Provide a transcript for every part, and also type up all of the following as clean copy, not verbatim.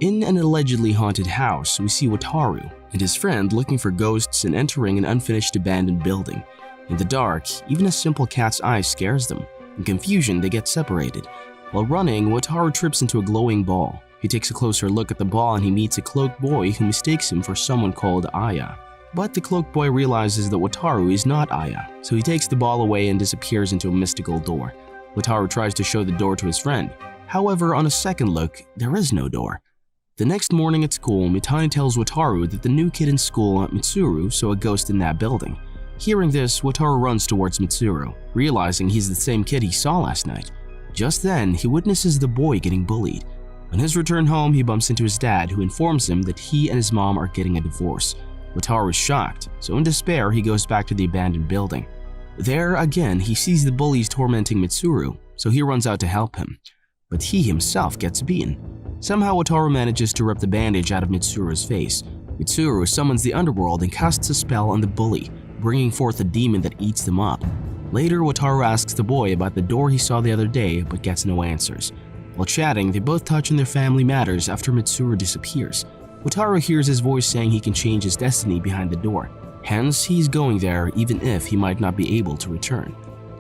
In an allegedly haunted house, we see Wataru and his friend looking for ghosts and entering an unfinished abandoned building. In the dark, even a simple cat's eye scares them. In confusion, they get separated. While running, Wataru trips into a glowing ball. He takes a closer look at the ball and he meets a cloaked boy who mistakes him for someone called Aya. But the cloaked boy realizes that Wataru is not Aya, so he takes the ball away and disappears into a mystical door. Wataru tries to show the door to his friend. However, on a second look, there is no door. The next morning at school, Mitani tells Wataru that the new kid in school, Mitsuru, saw a ghost in that building. Hearing this, Wataru runs towards Mitsuru, realizing he's the same kid he saw last night. Just then, he witnesses the boy getting bullied. On his return home, he bumps into his dad, who informs him that he and his mom are getting a divorce. Wataru is shocked, so in despair, he goes back to the abandoned building. There, again, he sees the bullies tormenting Mitsuru, so he runs out to help him. But he himself gets beaten. Somehow, Wataru manages to rip the bandage out of Mitsuru's face. Mitsuru summons the underworld and casts a spell on the bully, bringing forth a demon that eats them up. Later, Wataru asks the boy about the door he saw the other day but gets no answers. While chatting, they both touch on their family matters after Mitsuru disappears. Wataru hears his voice saying he can change his destiny behind the door. Hence, he's going there even if he might not be able to return.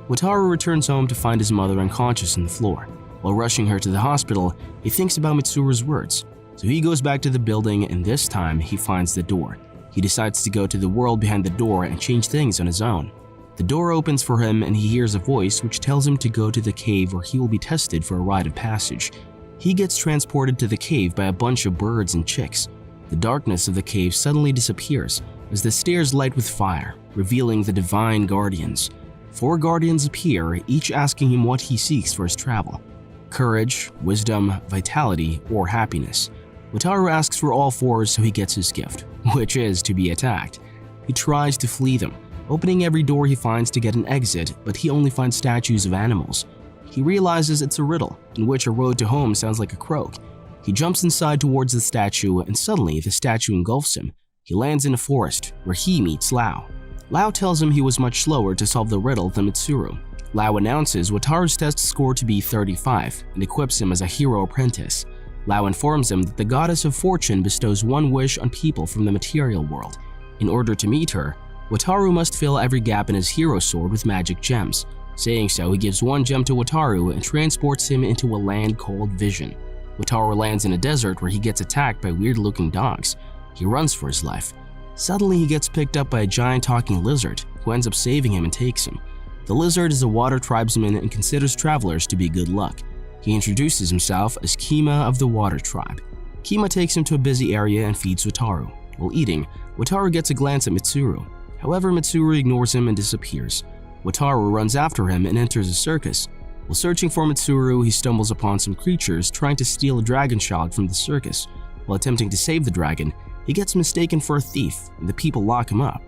Wataru returns home to find his mother unconscious on the floor. While rushing her to the hospital, he thinks about Mitsuru's words. So he goes back to the building and this time he finds the door. He decides to go to the world behind the door and change things on his own. The door opens for him and he hears a voice which tells him to go to the cave where he will be tested for a rite of passage. He gets transported to the cave by a bunch of birds and chicks. The darkness of the cave suddenly disappears as the stairs light with fire, revealing the divine guardians. 4 guardians appear, each asking him what he seeks for his travel: courage, wisdom, vitality, or happiness. Wataru asks for all 4 so he gets his gift, which is to be attacked. He tries to flee them, opening every door he finds to get an exit, but he only finds statues of animals. He realizes it's a riddle, in which a road to home sounds like a croak. He jumps inside towards the statue, and suddenly the statue engulfs him. He lands in a forest, where he meets Lao. Lao tells him he was much slower to solve the riddle than Mitsuru. Lao announces Wataru's test score to be 35 and equips him as a hero apprentice. Lao informs him that the goddess of fortune bestows 1 wish on people from the material world. In order to meet her, Wataru must fill every gap in his hero sword with magic gems. Saying so, he gives 1 gem to Wataru and transports him into a land called Vision. Wataru lands in a desert where he gets attacked by weird-looking dogs. He runs for his life. Suddenly, he gets picked up by a giant talking lizard who ends up saving him and takes him. The lizard is a water tribesman and considers travelers to be good luck. He introduces himself as Kima of the Water Tribe. Kima takes him to a busy area and feeds Wataru. While eating, Wataru gets a glance at Mitsuru. However, Mitsuru ignores him and disappears. Wataru runs after him and enters a circus. While searching for Mitsuru, he stumbles upon some creatures trying to steal a dragon child from the circus. While attempting to save the dragon, he gets mistaken for a thief and the people lock him up.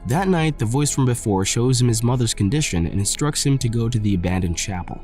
That night, the voice from before shows him his mother's condition and instructs him to go to the abandoned chapel.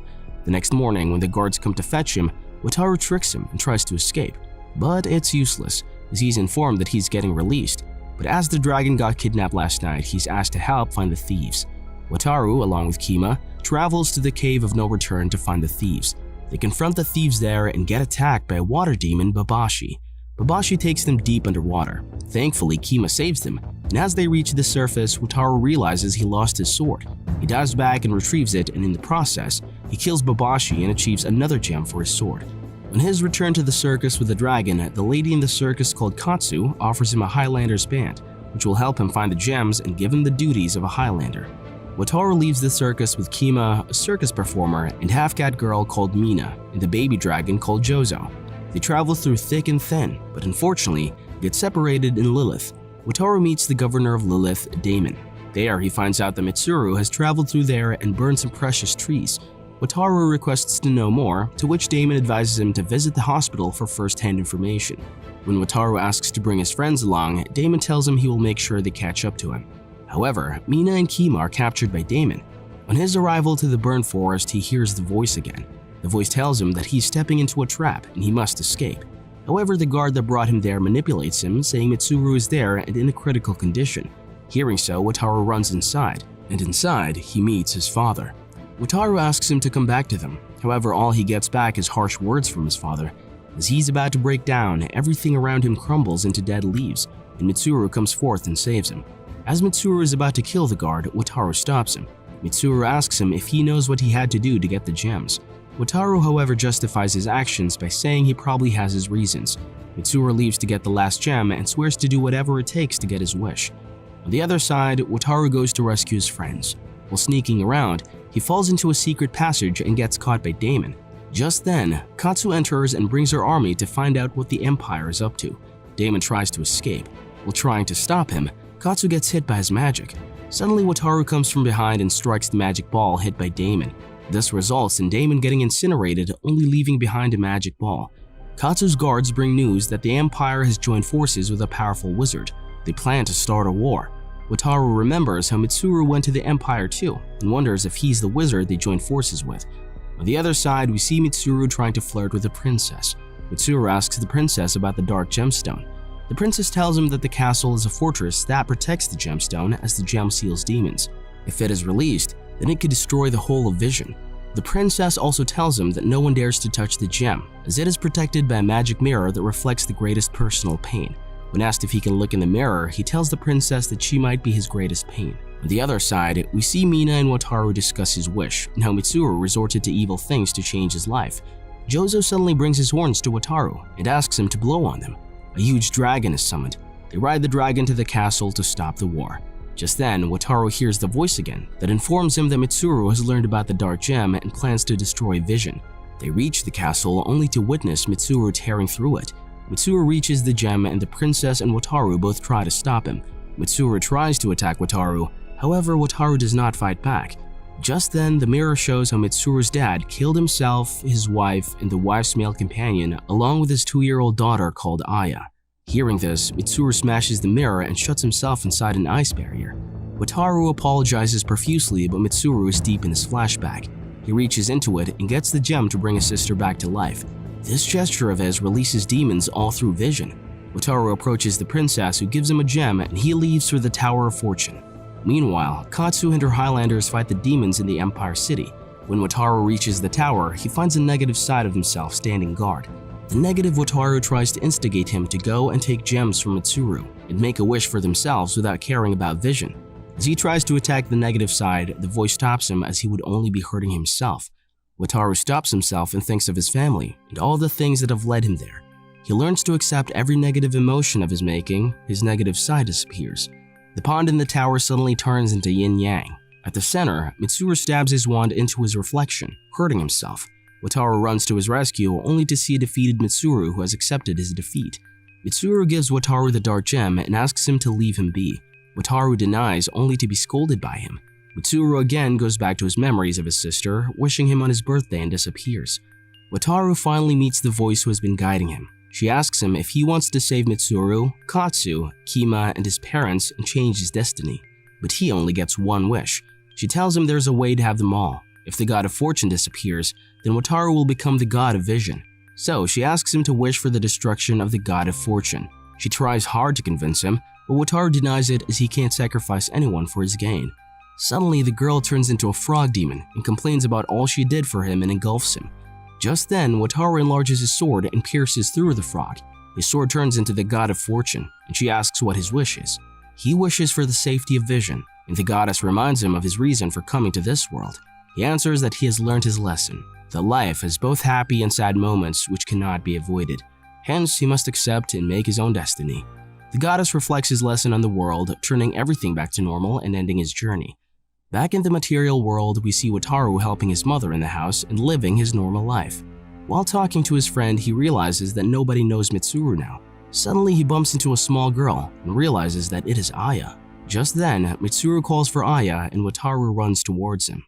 The next morning, when the guards come to fetch him, Wataru tricks him and tries to escape. But it's useless, as he's informed that he's getting released. But as the dragon got kidnapped last night, he's asked to help find the thieves. Wataru, along with Kima, travels to the Cave of No Return to find the thieves. They confront the thieves there and get attacked by a water demon, Babashi. Babashi takes them deep underwater. Thankfully, Kima saves them, and as they reach the surface, Wataru realizes he lost his sword. He dives back and retrieves it, and in the process, he kills Babashi and achieves another gem for his sword. On his return to the circus with the dragon, the lady in the circus called Katsu offers him a Highlander's band, which will help him find the gems and give him the duties of a Highlander. Wataru leaves the circus with Kima, a circus performer, and half-cat girl called Mina, and the baby dragon called Jozo. They travel through thick and thin, but unfortunately, get separated in Lilith. Wataru meets the governor of Lilith, Damon. There, he finds out that Mitsuru has traveled through there and burned some precious trees. Wataru requests to know more, to which Damon advises him to visit the hospital for first-hand information. When Wataru asks to bring his friends along, Damon tells him he will make sure they catch up to him. However, Mina and Kima are captured by Damon. On his arrival to the burned forest, he hears the voice again. The voice tells him that he's stepping into a trap and he must escape. However, the guard that brought him there manipulates him, saying Mitsuru is there and in a critical condition. Hearing so, Wataru runs inside, and inside, he meets his father. Wataru asks him to come back to them. However, all he gets back is harsh words from his father. As he's about to break down, everything around him crumbles into dead leaves, and Mitsuru comes forth and saves him. As Mitsuru is about to kill the guard, Wataru stops him. Mitsuru asks him if he knows what he had to do to get the gems. Wataru, however, justifies his actions by saying he probably has his reasons. Mitsuru leaves to get the last gem and swears to do whatever it takes to get his wish. On the other side, Wataru goes to rescue his friends. While sneaking around, he falls into a secret passage and gets caught by Damon. Just then, Katsu enters and brings her army to find out what the Empire is up to. Damon tries to escape. While trying to stop him, Katsu gets hit by his magic. Suddenly, Wataru comes from behind and strikes the magic ball hit by Damon. This results in Damon getting incinerated, only leaving behind a magic ball. Katsu's guards bring news that the Empire has joined forces with a powerful wizard. They plan to start a war. Wataru remembers how Mitsuru went to the Empire too, and wonders if he's the wizard they joined forces with. On the other side, we see Mitsuru trying to flirt with the princess. Mitsuru asks the princess about the dark gemstone. The princess tells him that the castle is a fortress that protects the gemstone as the gem seals demons. If it is released, then it could destroy the whole of Vision. The princess also tells him that no one dares to touch the gem, as it is protected by a magic mirror that reflects the greatest personal pain. When asked if he can look in the mirror, he tells the princess that she might be his greatest pain. On the other side, we see Mina and Wataru discuss his wish and how Mitsuru resorted to evil things to change his life. Jozo suddenly brings his horns to Wataru and asks him to blow on them. A huge dragon is summoned. They ride the dragon to the castle to stop the war. Just then, Wataru hears the voice again that informs him that Mitsuru has learned about the dark gem and plans to destroy Vision. They reach the castle only to witness Mitsuru tearing through it. Mitsuru reaches the gem and the princess and Wataru both try to stop him. Mitsuru tries to attack Wataru, however Wataru does not fight back. Just then, the mirror shows how Mitsuru's dad killed himself, his wife, and the wife's male companion, along with his 2-year-old daughter called Aya. Hearing this, Mitsuru smashes the mirror and shuts himself inside an ice barrier. Wataru apologizes profusely, but Mitsuru is deep in his flashback. He reaches into it and gets the gem to bring his sister back to life. This gesture of his releases demons all through Vision. Wataru approaches the princess, who gives him a gem, and he leaves for the Tower of Fortune. Meanwhile, Katsu and her Highlanders fight the demons in the Empire City. When Wataru reaches the tower, he finds a negative side of himself standing guard. The negative Wataru tries to instigate him to go and take gems from Mitsuru and make a wish for themselves without caring about Vision. As he tries to attack the negative side, the voice stops him as he would only be hurting himself. Wataru stops himself and thinks of his family and all the things that have led him there. He learns to accept every negative emotion of his making. His negative side disappears. The pond in the tower suddenly turns into yin-yang. At the center, Mitsuru stabs his wand into his reflection, hurting himself. Wataru runs to his rescue only to see a defeated Mitsuru who has accepted his defeat. Mitsuru gives Wataru the dark gem and asks him to leave him be. Wataru denies only to be scolded by him. Mitsuru again goes back to his memories of his sister, wishing him on his birthday, and disappears. Wataru finally meets the voice who has been guiding him. She asks him if he wants to save Mitsuru, Katsu, Kima, and his parents and change his destiny. But he only gets one wish. She tells him there's a way to have them all. If the God of Fortune disappears, then Wataru will become the God of Vision. So she asks him to wish for the destruction of the God of Fortune. She tries hard to convince him, but Wataru denies it as he can't sacrifice anyone for his gain. Suddenly, the girl turns into a frog demon and complains about all she did for him and engulfs him. Just then, Wataru enlarges his sword and pierces through the frog. His sword turns into the God of Fortune, and she asks what his wish is. He wishes for the safety of Vision, and the goddess reminds him of his reason for coming to this world. He answers that he has learned his lesson, that life has both happy and sad moments which cannot be avoided. Hence, he must accept and make his own destiny. The goddess reflects his lesson on the world, turning everything back to normal and ending his journey. Back in the material world, we see Wataru helping his mother in the house and living his normal life. While talking to his friend, he realizes that nobody knows Mitsuru now. Suddenly, he bumps into a small girl and realizes that it is Aya. Just then, Mitsuru calls for Aya and Wataru runs towards him.